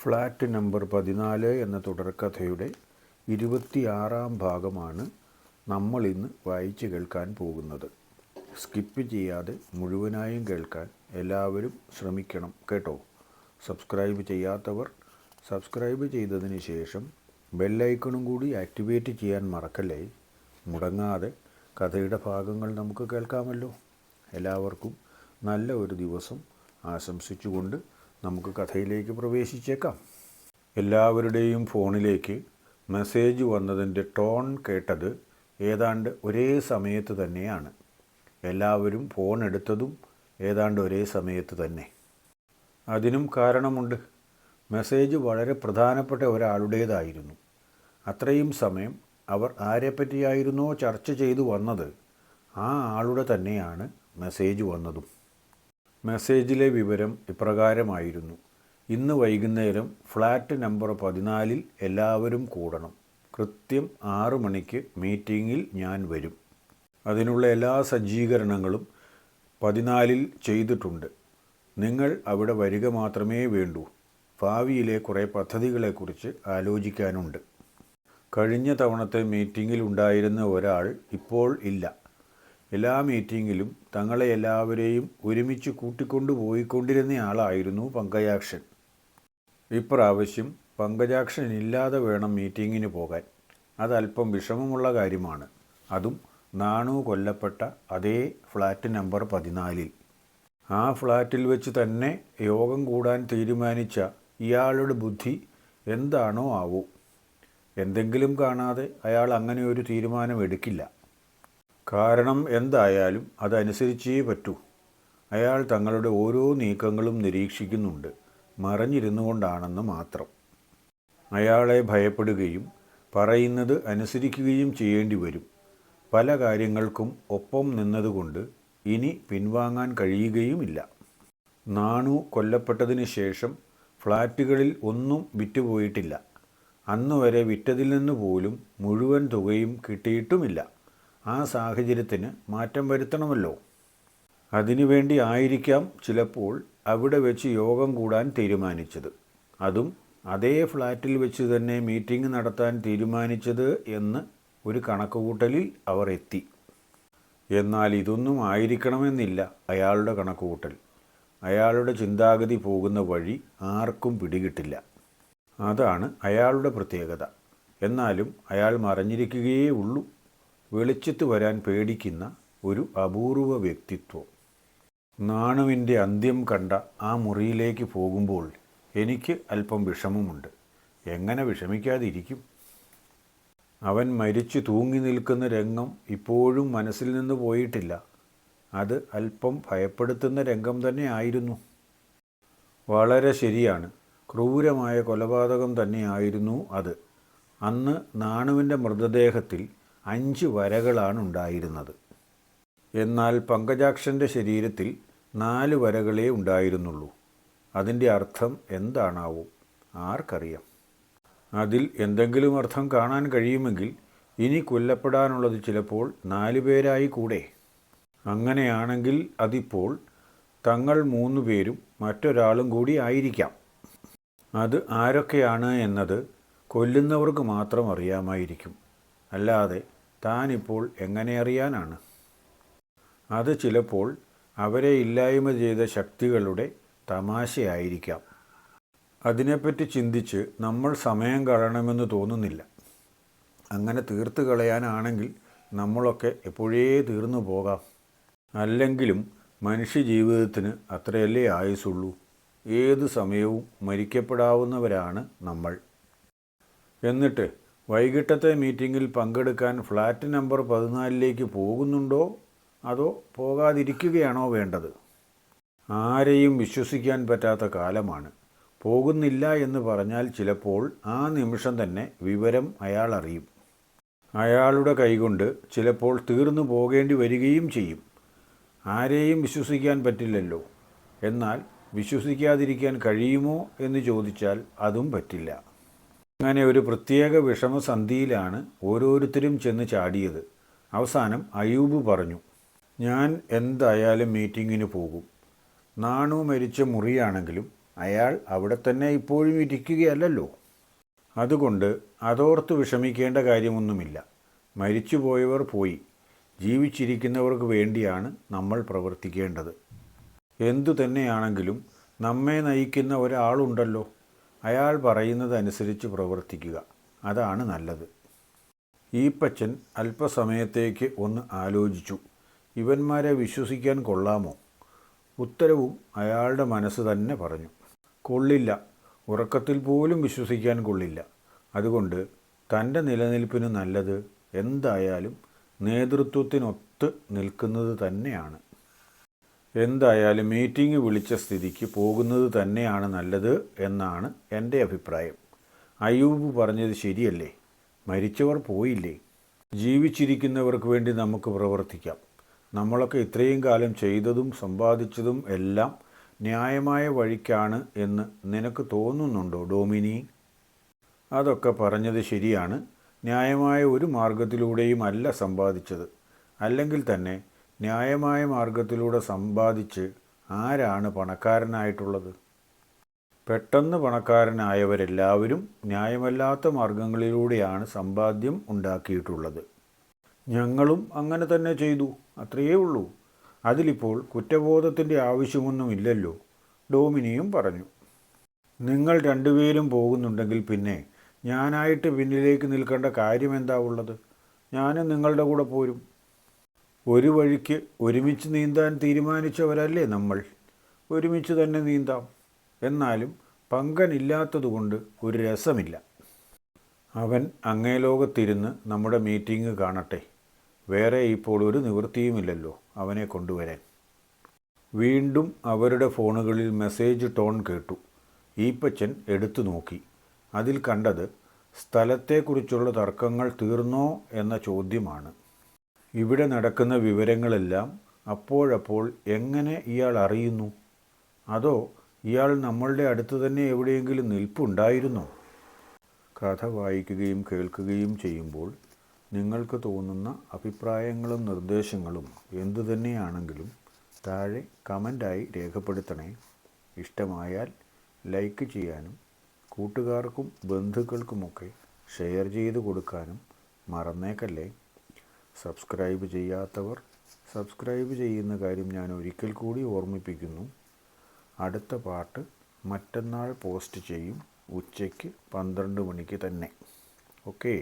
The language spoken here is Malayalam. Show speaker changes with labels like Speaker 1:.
Speaker 1: ഫ്ലാറ്റ് നമ്പർ 14 എന്ന തുടർക്കഥയുടെ 26-ാം ഭാഗമാണ് നമ്മളിന്ന് വായിച്ച് കേൾക്കാൻ പോകുന്നത്. സ്കിപ്പ് ചെയ്യാതെ മുഴുവനായും കേൾക്കാൻ എല്ലാവരും ശ്രമിക്കണം കേട്ടോ. സബ്സ്ക്രൈബ് ചെയ്യാത്തവർ സബ്സ്ക്രൈബ് ചെയ്തതിന് ശേഷം ബെല്ലൈക്കണും കൂടി ആക്ടിവേറ്റ് ചെയ്യാൻ മറക്കല്ലേ. മുടങ്ങാതെ കഥയുടെ ഭാഗങ്ങൾ നമുക്ക് കേൾക്കാമല്ലോ. എല്ലാവർക്കും നല്ല ഒരു ദിവസം ആശംസിച്ചുകൊണ്ട് നമുക്ക് കഥയിലേക്ക് പ്രവേശിച്ചേക്കാം. എല്ലാവരുടെയും ഫോണിലേക്ക് മെസ്സേജ് വന്നതിൻ്റെ ടോൺ കേട്ടത് ഏതാണ്ട് ഒരേ സമയത്ത് തന്നെയാണ്. എല്ലാവരും ഫോൺ എടുത്തതും ഏതാണ്ട് ഒരേ സമയത്ത് തന്നെ. അതിനും കാരണമുണ്ട്. മെസ്സേജ് വളരെ പ്രധാനപ്പെട്ട ഒരാളുടേതായിരുന്നു. അത്രയും സമയം അവർ ആരെപ്പറ്റിയായിരുന്നോ ചർച്ച ചെയ്തു വന്നത്, ആ ആളുടെ തന്നെയാണ് മെസ്സേജ് വന്നതും. മെസ്സേജിലെ വിവരം ഇപ്രകാരമായിരുന്നു: ഇന്ന് വൈകുന്നേരം ഫ്ലാറ്റ് നമ്പർ 14 എല്ലാവരും കൂടണം. കൃത്യം 6 മണിക്ക് മീറ്റിങ്ങിൽ ഞാൻ വരും. അതിനുള്ള എല്ലാ സജ്ജീകരണങ്ങളും 14 ചെയ്തിട്ടുണ്ട്. നിങ്ങൾ അവിടെ വരിക മാത്രമേ വേണ്ടൂ. ഭാവിയിലെ കുറേ പദ്ധതികളെക്കുറിച്ച് ആലോചിക്കാനുണ്ട്. കഴിഞ്ഞ തവണത്തെ മീറ്റിങ്ങിൽ ഉണ്ടായിരുന്ന ഒരാൾ ഇപ്പോൾ ഇല്ല. എല്ലാ മീറ്റിങ്ങിലും തങ്ങളെ എല്ലാവരെയും ഒരുമിച്ച് കൂട്ടിക്കൊണ്ടുപോയിക്കൊണ്ടിരുന്നയാളായിരുന്നു പങ്കജാക്ഷൻ. ഇപ്രാവശ്യം പങ്കജാക്ഷൻ ഇല്ലാതെ വേണം മീറ്റിങ്ങിന് പോകാൻ. അതല്പം വിഷമമുള്ള കാര്യമാണ്. അതും നാണു കൊല്ലപ്പെട്ട അതേ ഫ്ലാറ്റ് നമ്പർ 14. ആ ഫ്ലാറ്റിൽ വെച്ച് തന്നെ യോഗം കൂടാൻ തീരുമാനിച്ച ഇയാളുടെ ബുദ്ധി എന്താണോ ആവോ. എന്തെങ്കിലും കാണാതെ അയാൾ അങ്ങനെ ഒരു തീരുമാനം എടുക്കില്ല. കാരണം എന്തായാലും അതനുസരിച്ചേ പറ്റൂ. അയാൾ തങ്ങളുടെ ഓരോ നീക്കങ്ങളും നിരീക്ഷിക്കുന്നുണ്ട്, മറഞ്ഞിരുന്നു കൊണ്ടാണെന്ന് മാത്രം. അയാളെ ഭയപ്പെടുകയും പറയുന്നത് അനുസരിക്കുകയും ചെയ്യേണ്ടി വരും. പല കാര്യങ്ങൾക്കും ഒപ്പം നിന്നതുകൊണ്ട് ഇനി പിൻവാങ്ങാൻ കഴിയുകയുമില്ല. നാണു കൊല്ലപ്പെട്ടതിന് ശേഷം ഫ്ലാറ്റുകളിൽ ഒന്നും വിറ്റുപോയിട്ടില്ല. അന്നുവരെ വിറ്റതിൽ നിന്ന് പോലും മുഴുവൻ തുകയും കിട്ടിയിട്ടുമില്ല. ആ സാഹചര്യത്തിന് മാറ്റം വരുത്തണമല്ലോ. അതിനുവേണ്ടി ആയിരിക്കാം ചിലപ്പോൾ അവിടെ വെച്ച് യോഗം കൂടാൻ തീരുമാനിച്ചത്. അതും അതേ ഫ്ലാറ്റിൽ വെച്ച് തന്നെ മീറ്റിംഗ് നടത്താൻ തീരുമാനിച്ചത് എന്ന് ഒരു കണക്കുകൂട്ടലിൽ അവർ എത്തി. എന്നാൽ ഇതൊന്നും ആയിരിക്കണമെന്നില്ല അയാളുടെ കണക്കുകൂട്ടൽ. അയാളുടെ ചിന്താഗതി പോകുന്ന വഴി ആർക്കും പിടികിട്ടില്ല. അതാണ് അയാളുടെ പ്രത്യേകത. എന്നാലും അയാൾ മറഞ്ഞിരിക്കുകയേ ഉള്ളൂ. വെളിച്ചത്ത് വരാൻ പേടിക്കുന്ന ഒരു അപൂർവ വ്യക്തിത്വം. നാണുവിൻ്റെ അന്ത്യം കണ്ട ആ മുറിയിലേക്ക് പോകുമ്പോൾ എനിക്ക് അല്പം വിഷമമുണ്ട്. എങ്ങനെ വിഷമിക്കാതിരിക്കും? അവൻ മരിച്ചു തൂങ്ങി നിൽക്കുന്ന രംഗം ഇപ്പോഴും മനസ്സിൽ നിന്ന് പോയിട്ടില്ല. അത് അല്പം ഭയപ്പെടുത്തുന്ന രംഗം തന്നെ ആയിരുന്നു. വളരെ ശരിയാണ്, ക്രൂരമായ കൊലപാതകം തന്നെയായിരുന്നു അത്. അന്ന് നാണുവിൻ്റെ മൃതദേഹത്തിൽ 5 വരകളാണ് ഉണ്ടായിരുന്നത്. എന്നാൽ പങ്കജാക്ഷൻ്റെ ശരീരത്തിൽ 4 വരകളേ ഉണ്ടായിരുന്നുള്ളൂ. അതിൻ്റെ അർത്ഥം എന്താണാവോ? ആർക്കറിയാം? അതിൽ എന്തെങ്കിലും അർത്ഥം കാണാൻ കഴിയുമെങ്കിൽ ഇനി കൊല്ലപ്പെടാനുള്ളത് ചിലപ്പോൾ 4 പേരായി കൂടെ. അങ്ങനെയാണെങ്കിൽ അതിപ്പോൾ തങ്ങൾ 3 പേരും മറ്റൊരാളും കൂടി ആയിരിക്കാം. അത് ആരൊക്കെയാണ് എന്നത് കൊല്ലുന്നവർക്ക് മാത്രം അറിയാമായിരിക്കും. അല്ലാതെ താനിപ്പോൾ എങ്ങനെ അറിയാനാണ്? അത് ചിലപ്പോൾ അവരെ ഇല്ലായ്മ ചെയ്ത ശക്തികളുടെ തമാശയായിരിക്കാം. അതിനെപ്പറ്റി ചിന്തിച്ച് നമ്മൾ സമയം കളയണമെന്ന് തോന്നുന്നില്ല. അങ്ങനെ തീർത്ത് കളയാനാണെങ്കിൽ നമ്മളൊക്കെ എപ്പോഴേ തീർന്നു പോകാം. അല്ലെങ്കിലും മനുഷ്യ ജീവിതത്തിന് അത്രയല്ലേ ആയുസുള്ളൂ. ഏത് സമയവും മരിക്കപ്പെടാവുന്നവരാണ് നമ്മൾ. എന്നിട്ട് വൈകിട്ടത്തെ മീറ്റിങ്ങിൽ പങ്കെടുക്കാൻ ഫ്ലാറ്റ് നമ്പർ 14 പോകുന്നുണ്ടോ അതോ പോകാതിരിക്കുകയാണോ വേണ്ടത്? ആരെയും വിശ്വസിക്കാൻ പറ്റാത്ത കാലമാണ്. പോകുന്നില്ല എന്ന് പറഞ്ഞാൽ ചിലപ്പോൾ ആ നിമിഷം തന്നെ വിവരം അയാൾ അറിയും. അയാളുടെ കൈകൊണ്ട് ചിലപ്പോൾ തീർന്നു പോകേണ്ടി വരികയും ചെയ്യും. ആരെയും വിശ്വസിക്കാൻ പറ്റില്ലല്ലോ. എന്നാൽ വിശ്വസിക്കാതിരിക്കാൻ കഴിയുമോ എന്ന് ചോദിച്ചാൽ അതും പറ്റില്ല. അങ്ങനെ ഒരു പ്രത്യേക വിഷമസന്ധിയിലാണ് ഓരോരുത്തരും ചെന്ന് ചാടിയത്. അവസാനം അയൂബ് പറഞ്ഞു, ഞാൻ എന്തായാലും മീറ്റിങ്ങിന് പോകും. നാണു മരിച്ച മുറിയാണെങ്കിലും അയാൾ അവിടെ തന്നെ ഇപ്പോഴും ഇരിക്കുകയല്ലല്ലോ. അതുകൊണ്ട് അതോർത്ത് വിഷമിക്കേണ്ട കാര്യമൊന്നുമില്ല. മരിച്ചുപോയവർ പോയി. ജീവിച്ചിരിക്കുന്നവർക്ക് വേണ്ടിയാണ് നമ്മൾ പ്രവർത്തിക്കേണ്ടത്. എന്തു തന്നെയാണെങ്കിലും നമ്മെ നയിക്കുന്ന ഒരാളുണ്ടല്ലോ, അയാൾ പറയുന്നത് അനുസരിച്ച് പ്രവർത്തിക്കുക. അതാണ് നല്ലത്. ഈപ്പച്ചൻ അല്പസമയത്തേക്ക് ഒന്ന് ആലോചിച്ചു. ഇവന്മാരെ വിശ്വസിക്കാൻ കൊള്ളാമോ? ഉത്തരവും അയാളുടെ മനസ്സ് തന്നെ പറഞ്ഞു. കൊള്ളില്ല. ഉറക്കത്തിൽ പോലും വിശ്വസിക്കാൻ കൊള്ളില്ല. അതുകൊണ്ട് തൻ്റെ നിലനിൽപ്പിന് നല്ലത് എന്തായാലും നേതൃത്വത്തിനൊത്ത് നിൽക്കുന്നത് തന്നെയാണ്. എന്തായാലും മീറ്റിംഗ് വിളിച്ച സ്ഥിതിക്ക് പോകുന്നത് തന്നെയാണ് നല്ലത് എന്നാണ് എൻ്റെ അഭിപ്രായം. അയ്യൂബ് പറഞ്ഞത് ശരിയല്ലേ? മരിച്ചവർ പോയില്ലേ? ജീവിച്ചിരിക്കുന്നവർക്ക് വേണ്ടി നമുക്ക് പ്രവർത്തിക്കാം. നമ്മളൊക്കെ ഇത്രയും കാലം ചെയ്തതും സമ്പാദിച്ചതും എല്ലാം ന്യായമായ വഴിക്കാണ് എന്ന് നിനക്ക് തോന്നുന്നുണ്ടോ ഡോമിനി? അതൊക്കെ പറഞ്ഞത് ശരിയാണ്. ന്യായമായ ഒരു മാർഗത്തിലൂടെയും അല്ല സമ്പാദിച്ചത്. അല്ലെങ്കിൽ തന്നെ ന്യായമായ മാർഗത്തിലൂടെ സമ്പാദിച്ച് ആരാണ് പണക്കാരനായിട്ടുള്ളത്? പെട്ടെന്ന് പണക്കാരനായവരെല്ലാവരും ന്യായമല്ലാത്ത മാർഗങ്ങളിലൂടെയാണ് സമ്പാദ്യം ഉണ്ടാക്കിയിട്ടുള്ളത്. ഞങ്ങളും അങ്ങനെ തന്നെ ചെയ്തു, അത്രയേ ഉള്ളൂ. അതിലിപ്പോൾ കുറ്റബോധത്തിൻ്റെ ആവശ്യമൊന്നുമില്ലല്ലോ, ഡോമിനിയും പറഞ്ഞു. നിങ്ങൾ രണ്ടുപേരും പോകുന്നുണ്ടെങ്കിൽ പിന്നെ ഞാനായിട്ട് പിന്നിലേക്ക് നിൽക്കേണ്ട കാര്യമെന്താ ഉള്ളത്? ഞാനും നിങ്ങളുടെ കൂടെ പോരും. ഒരു വഴിക്ക് ഒരുമിച്ച് നീന്താൻ തീരുമാനിച്ചവരല്ലേ നമ്മൾ. ഒരുമിച്ച് തന്നെ നീന്താം. എന്നാലും പങ്കനില്ലാത്തതുകൊണ്ട് ഒരു രസമില്ല. അവൻ അങ്ങേ ലോകത്തിരുന്ന് നമ്മുടെ മീറ്റിംഗ് കാണട്ടെ. വേറെ ഇപ്പോൾ ഒരു നിവൃത്തിയുമില്ലല്ലോ അവനെ കൊണ്ടുവരാൻ. വീണ്ടും അവരുടെ ഫോണുകളിൽ മെസ്സേജ് ടോൺ കേട്ടു. ഈപ്പച്ചൻ എടുത്തു നോക്കി. അതിൽ കണ്ടത് സ്ഥലത്തെക്കുറിച്ചുള്ള തർക്കങ്ങൾ തീർന്നോ എന്ന ചോദ്യമാണ്. ഇവിടെ നടക്കുന്ന വിവരങ്ങളെല്ലാം അപ്പോഴപ്പോൾ എങ്ങനെ ഇയാൾ അറിയുന്നു? അതോ ഇയാൾ നമ്മളുടെ അടുത്ത് തന്നെ എവിടെയെങ്കിലും നിൽപ്പുണ്ടായിരുന്നോ? കഥ വായിക്കുകയും കേൾക്കുകയും ചെയ്യുമ്പോൾ നിങ്ങൾക്ക് തോന്നുന്ന അഭിപ്രായങ്ങളും നിർദ്ദേശങ്ങളും എന്തു തന്നെയാണെങ്കിലും താഴെ കമൻ്റായി രേഖപ്പെടുത്തണേ. ഇഷ്ടമായാൽ ലൈക്ക് ചെയ്യാനും കൂട്ടുകാർക്കും ബന്ധുക്കൾക്കുമൊക്കെ ഷെയർ ചെയ്ത് കൊടുക്കാനും മറന്നേക്കല്ലേ. സബ്സ്ക്രൈബ് ചെയ്യാത്തവർ സബ്സ്ക്രൈബ് ചെയ്യുന്ന കാര്യം ഞാൻ ഒരിക്കൽ കൂടി ഓർമ്മിപ്പിക്കുന്നു. അടുത്ത പാട്ട് മറ്റന്നാൾ പോസ്റ്റ് ചെയ്യും, ഉച്ചയ്ക്ക് 12 മണിക്ക് തന്നെ. ഓക്കേ.